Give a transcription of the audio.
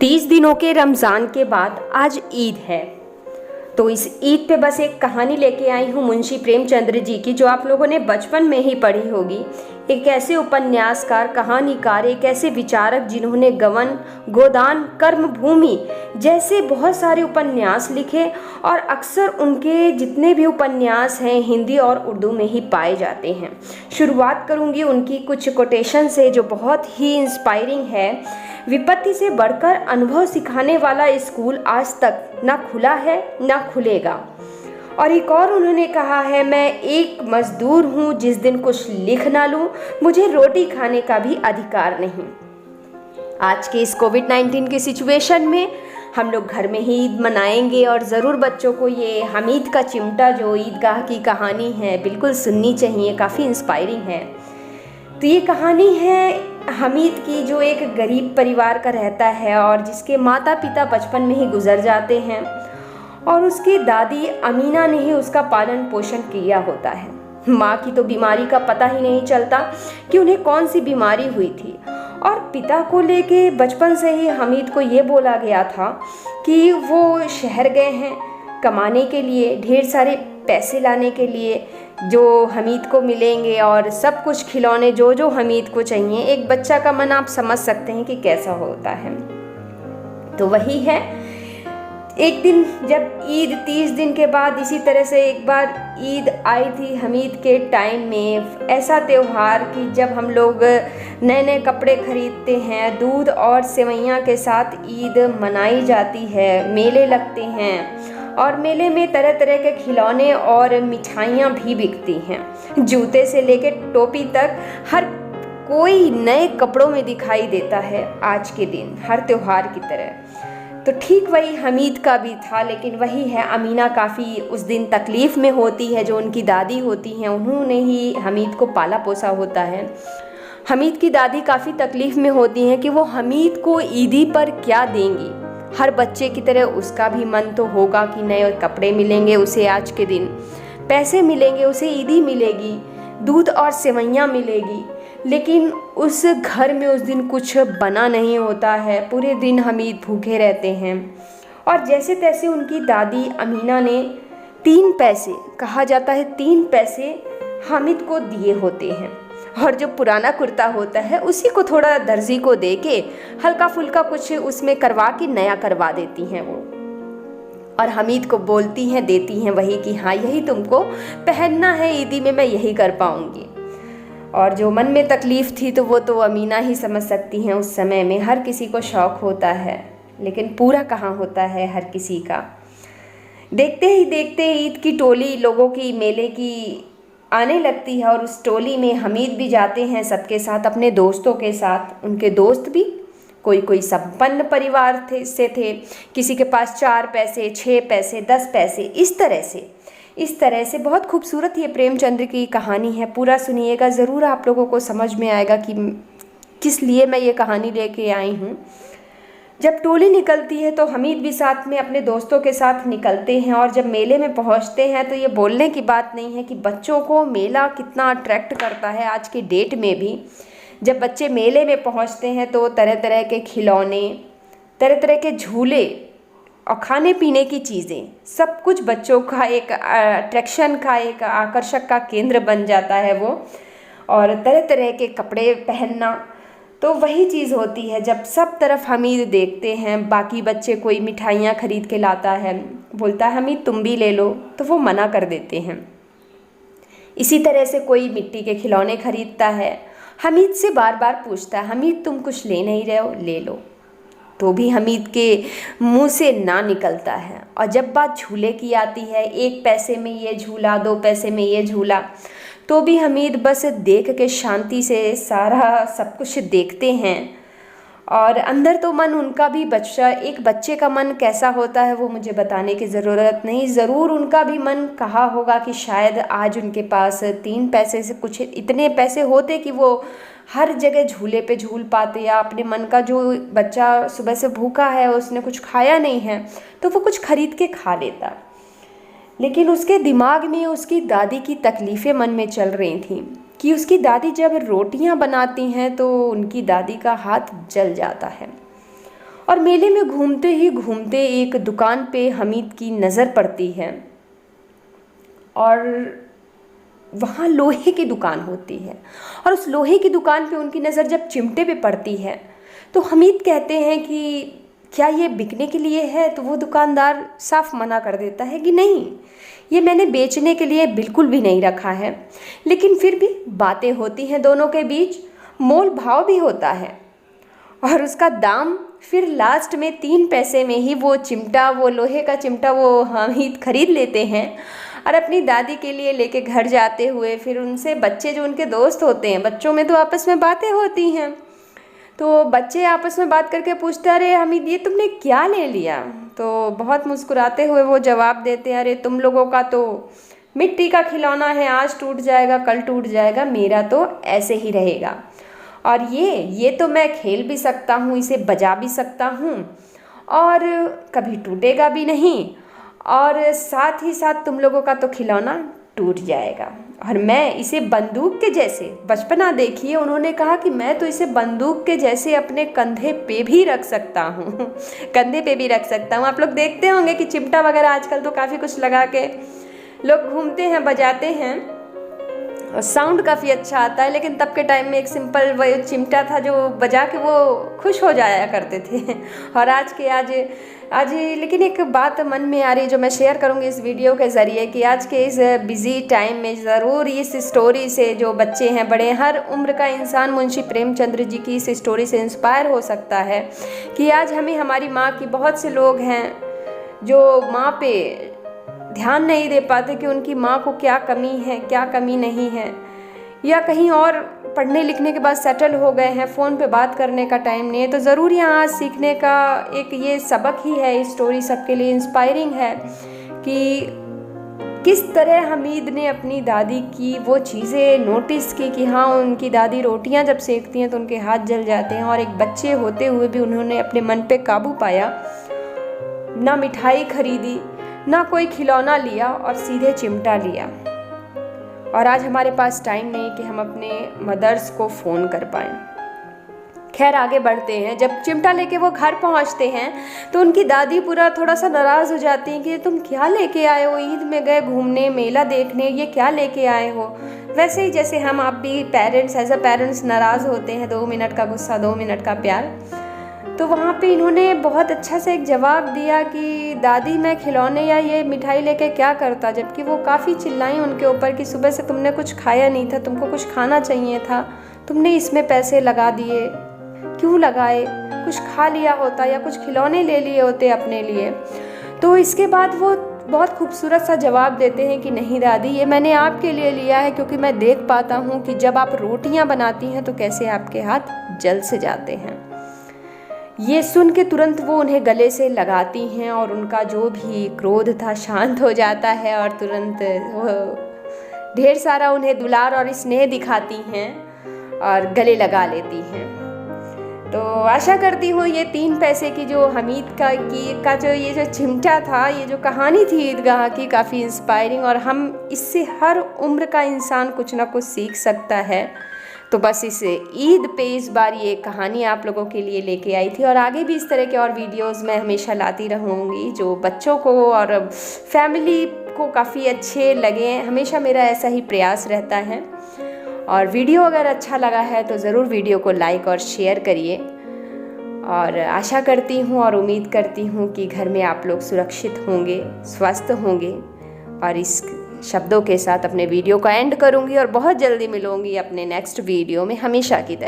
30 दिनों के रमज़ान के बाद आज ईद है। तो इस ईद पे बस एक कहानी लेके आई हूँ मुंशी प्रेमचंद्र जी की, जो आप लोगों ने बचपन में ही पढ़ी होगी। एक ऐसे उपन्यासकार, कहानीकार, एक ऐसे विचारक जिन्होंने गवन, गोदान, कर्मभूमि जैसे बहुत सारे उपन्यास लिखे और अक्सर उनके जितने भी उपन्यास हैं हिंदी और उर्दू में ही पाए जाते हैं। शुरुआत करूँगी उनकी कुछ कोटेशन से जो बहुत ही इंस्पायरिंग है। विपत्ति से बढ़कर अनुभव सिखाने वाला स्कूल आज तक ना खुला है ना खुलेगा। और एक और उन्होंने कहा है, मैं एक मजदूर हूँ, जिस दिन कुछ लिख ना लूँ मुझे रोटी खाने का भी अधिकार नहीं। आज के इस कोविड-19 की सिचुएशन में हम लोग घर में ही ईद मनाएंगे और ज़रूर बच्चों को ये हमीद का चिमटा जो ईदगाह की कहानी है बिल्कुल सुननी चाहिए, काफ़ी इंस्पायरिंग है। तो ये कहानी है हमीद की, जो एक गरीब परिवार का रहता है और जिसके माता पिता बचपन में ही गुजर जाते हैं और उसकी दादी अमीना ने ही उसका पालन पोषण किया होता है। माँ की तो बीमारी का पता ही नहीं चलता कि उन्हें कौन सी बीमारी हुई थी। और पिता को लेके बचपन से ही हमीद को ये बोला गया था कि वो शहर गए हैं कमाने के लिए, ढेर सारे पैसे लाने के लिए जो हमीद को मिलेंगे और सब कुछ खिलौने जो जो हमीद को चाहिए। एक बच्चा का मन आप समझ सकते हैं कि कैसा होता है। तो वही है, एक दिन जब ईद 30 दिन के बाद इसी तरह से एक बार ईद आई थी हमीद के टाइम में। ऐसा त्यौहार कि जब हम लोग नए नए कपड़े खरीदते हैं, दूध और सेवइयाँ के साथ ईद मनाई जाती है, मेले लगते हैं और मेले में तरह तरह के खिलौने और मिठाइयाँ भी बिकती हैं। जूते से लेकर टोपी तक हर कोई नए कपड़ों में दिखाई देता है आज के दिन, हर त्योहार की तरह। तो ठीक वही हमीद का भी था, लेकिन वही है, अमीना काफ़ी उस दिन तकलीफ़ में होती है। जो उनकी दादी होती हैं उन्होंने ही हमीद को पाला पोसा होता है। हमीद की दादी काफ़ी तकलीफ़ में होती हैं कि वो हमीद को ईदी पर क्या देंगी। हर बच्चे की तरह उसका भी मन तो होगा कि नए कपड़े मिलेंगे उसे, आज के दिन पैसे मिलेंगे उसे, ईदी मिलेगी, दूध और सेवइयाँ मिलेगी। लेकिन उस घर में उस दिन कुछ बना नहीं होता है। पूरे दिन हमीद भूखे रहते हैं और जैसे तैसे उनकी दादी अमीना ने 3 पैसे, कहा जाता है 3 पैसे हामिद को दिए होते हैं और जो पुराना कुर्ता होता है उसी को थोड़ा दर्जी को दे के हल्का फुल्का कुछ उसमें करवा के नया करवा देती हैं वो। और हमीद को बोलती हैं, देती हैं वही कि हाँ यही तुमको पहनना है ईदी में, मैं यही कर पाऊँगी। और जो मन में तकलीफ़ थी तो वो तो अमीना ही समझ सकती हैं। उस समय में हर किसी को शौक़ होता है, लेकिन पूरा कहाँ होता है हर किसी का। देखते ही देखते ईद की टोली लोगों की, मेले की आने लगती है और उस टोली में हमीद भी जाते हैं सबके साथ, अपने दोस्तों के साथ। उनके दोस्त भी कोई कोई संपन्न परिवार से थे, किसी के पास 4 पैसे, 6 पैसे, 10 पैसे, इस तरह से बहुत खूबसूरत ये प्रेमचंद्र की कहानी है। पूरा सुनिएगा, ज़रूर आप लोगों को समझ में आएगा कि किस लिए मैं ये कहानी लेके आई हूँ। जब टोली निकलती है तो हमीद भी साथ में अपने दोस्तों के साथ निकलते हैं और जब मेले में पहुंचते हैं तो ये बोलने की बात नहीं है कि बच्चों को मेला कितना अट्रैक्ट करता है। आज के डेट में भी जब बच्चे मेले में पहुंचते हैं तो तरह तरह के खिलौने, तरह तरह के झूले और खाने पीने की चीज़ें, सब कुछ बच्चों का एक अट्रैक्शन का, एक आकर्षक का केंद्र बन जाता है वो। और तरह तरह के कपड़े पहनना तो वही चीज़ होती है। जब सब तरफ हमीद देखते हैं, बाकी बच्चे कोई मिठाइयाँ खरीद के लाता है, बोलता है हमीद तुम भी ले लो, तो वो मना कर देते हैं। इसी तरह से कोई मिट्टी के खिलौने खरीदता है, हमीद से बार बार पूछता है हमीद तुम कुछ ले नहीं रहे हो, ले लो, तो भी हमीद के मुंह से ना निकलता है। और जब बात झूले की आती है, 1 पैसे में ये झूला, 2 पैसे में ये झूला, तो भी हमीद बस देख के शांति से सारा सब कुछ देखते हैं। और अंदर तो मन उनका भी एक बच्चे का मन कैसा होता है वो मुझे बताने की ज़रूरत नहीं। ज़रूर उनका भी मन कहा होगा कि शायद आज उनके पास 3 पैसे से कुछ इतने पैसे होते कि वो हर जगह झूले पे झूल पाते, या अपने मन का जो बच्चा सुबह से भूखा है, उसने कुछ खाया नहीं है, तो वो कुछ खरीद के खा लेता। लेकिन उसके दिमाग में उसकी दादी की तकलीफ़ें मन में चल रही थीं कि उसकी दादी जब रोटियां बनाती हैं तो उनकी दादी का हाथ जल जाता है और मेले में घूमते ही घूमते एक दुकान पे हमीद की नज़र पड़ती है और वहाँ लोहे की दुकान होती है। और उस लोहे की दुकान पे उनकी नज़र जब चिमटे पे पड़ती है तो हमीद कहते हैं कि क्या ये बिकने के लिए है? तो वो दुकानदार साफ मना कर देता है कि नहीं, ये मैंने बेचने के लिए बिल्कुल भी नहीं रखा है। लेकिन फिर भी बातें होती हैं दोनों के बीच, मोल भाव भी होता है और उसका दाम फिर लास्ट में 3 पैसे में ही वो चिमटा, वो लोहे का चिमटा वो हमीद खरीद लेते हैं और अपनी दादी के लिए लेके घर जाते हुए फिर उनसे बच्चे जो उनके दोस्त होते हैं, बच्चों में तो आपस में बातें होती हैं, तो बच्चे आपस में बात करके पूछते अरे हमीद ये तुमने क्या ले लिया? तो बहुत मुस्कुराते हुए वो जवाब देते हैं अरे तुम लोगों का तो मिट्टी का खिलौना है, आज टूट जाएगा कल टूट जाएगा, मेरा तो ऐसे ही रहेगा। और ये तो मैं खेल भी सकता हूँ, इसे बजा भी सकता हूँ और कभी टूटेगा भी नहीं, और साथ ही साथ तुम लोगों का तो खिलौना टूट जाएगा और मैं इसे बंदूक के जैसे, बचपना देखिए उन्होंने कहा कि मैं तो इसे बंदूक के जैसे अपने कंधे पे भी रख सकता हूँ कंधे पे भी रख सकता हूँ। आप लोग देखते होंगे कि चिमटा वगैरह आजकल तो काफ़ी कुछ लगा के लोग घूमते हैं, बजाते हैं और साउंड काफ़ी अच्छा आता है। लेकिन तब के टाइम में एक सिंपल वो चिमटा था जो बजा के वो खुश हो जाया करते थे। और आज लेकिन एक बात मन में आ रही जो मैं शेयर करूंगी इस वीडियो के ज़रिए कि आज के इस बिज़ी टाइम में ज़रूर इस स्टोरी से, जो बच्चे हैं बड़े, हर उम्र का इंसान मुंशी प्रेमचंद्र जी की इस स्टोरी से इंस्पायर हो सकता है कि आज हमें हमारी माँ की, बहुत से लोग हैं जो माँ पे ध्यान नहीं दे पाते कि उनकी माँ को क्या कमी है, क्या कमी नहीं है, या कहीं और पढ़ने लिखने के बाद सेटल हो गए हैं, फ़ोन पे बात करने का टाइम नहीं है। तो ज़रूर यहाँ सीखने का एक ये सबक ही है, इस स्टोरी सबके लिए इंस्पायरिंग है कि किस तरह हमीद ने अपनी दादी की वो चीज़ें नोटिस की कि हाँ उनकी दादी रोटियाँ जब सेकती हैं तो उनके हाथ जल जाते हैं, और एक बच्चे होते हुए भी उन्होंने अपने मन पे काबू पाया, ना मिठाई खरीदी, ना कोई खिलौना लिया और सीधे चिमटा लिया। और आज हमारे पास टाइम नहीं कि हम अपने मदर्स को फ़ोन कर पाएँ। खैर आगे बढ़ते हैं। जब चिमटा लेके वो घर पहुंचते हैं तो उनकी दादी पूरा थोड़ा सा नाराज़ हो जाती हैं कि तुम क्या लेके आए हो, ईद में गए घूमने, मेला देखने, ये क्या लेके आए हो। वैसे ही जैसे हम आप भी पेरेंट्स, एज अ पेरेंट्स नाराज़ होते हैं, 2 मिनट का गुस्सा 2 मिनट का प्यार। तो वहाँ पे इन्होंने बहुत अच्छा से एक जवाब दिया कि दादी मैं खिलौने या ये मिठाई लेके क्या करता, जबकि वो काफ़ी चिल्लाई उनके ऊपर कि सुबह से तुमने कुछ खाया नहीं था, तुमको कुछ खाना चाहिए था, तुमने इसमें पैसे लगा दिए, क्यों लगाए, कुछ खा लिया होता या कुछ खिलौने ले लिए होते अपने लिए। तो इसके बाद वो बहुत खूबसूरत सा जवाब देते हैं कि नहीं दादी, ये मैंने आपके लिए लिया है क्योंकि मैं देख पाता हूँ कि जब आप रोटियाँ बनाती हैं तो कैसे आपके हाथ जल से जाते हैं। ये सुन के तुरंत वो उन्हें गले से लगाती हैं और उनका जो भी क्रोध था शांत हो जाता है और तुरंत वो ढेर सारा उन्हें दुलार और स्नेह दिखाती हैं और गले लगा लेती हैं। तो आशा करती हूँ ये 3 पैसे की जो हमीद का जो ये जो चिमटा था, ये जो कहानी थी ईदगाह की, काफ़ी इंस्पायरिंग, और हम इससे हर उम्र का इंसान कुछ ना कुछ सीख सकता है। तो बस इस ईद पे इस बार ये कहानी आप लोगों के लिए लेके आई थी, और आगे भी इस तरह के और वीडियोस मैं हमेशा लाती रहूँगी जो बच्चों को और फैमिली को काफ़ी अच्छे लगे। हमेशा मेरा ऐसा ही प्रयास रहता है। और वीडियो अगर अच्छा लगा है तो ज़रूर वीडियो को लाइक और शेयर करिए, और आशा करती हूँ और उम्मीद करती हूँ कि घर में आप लोग सुरक्षित होंगे, स्वस्थ होंगे। और इस शब्दों के साथ अपने वीडियो को एंड करूँगी और बहुत जल्दी मिलूँगी अपने नेक्स्ट वीडियो में, हमेशा की तरह।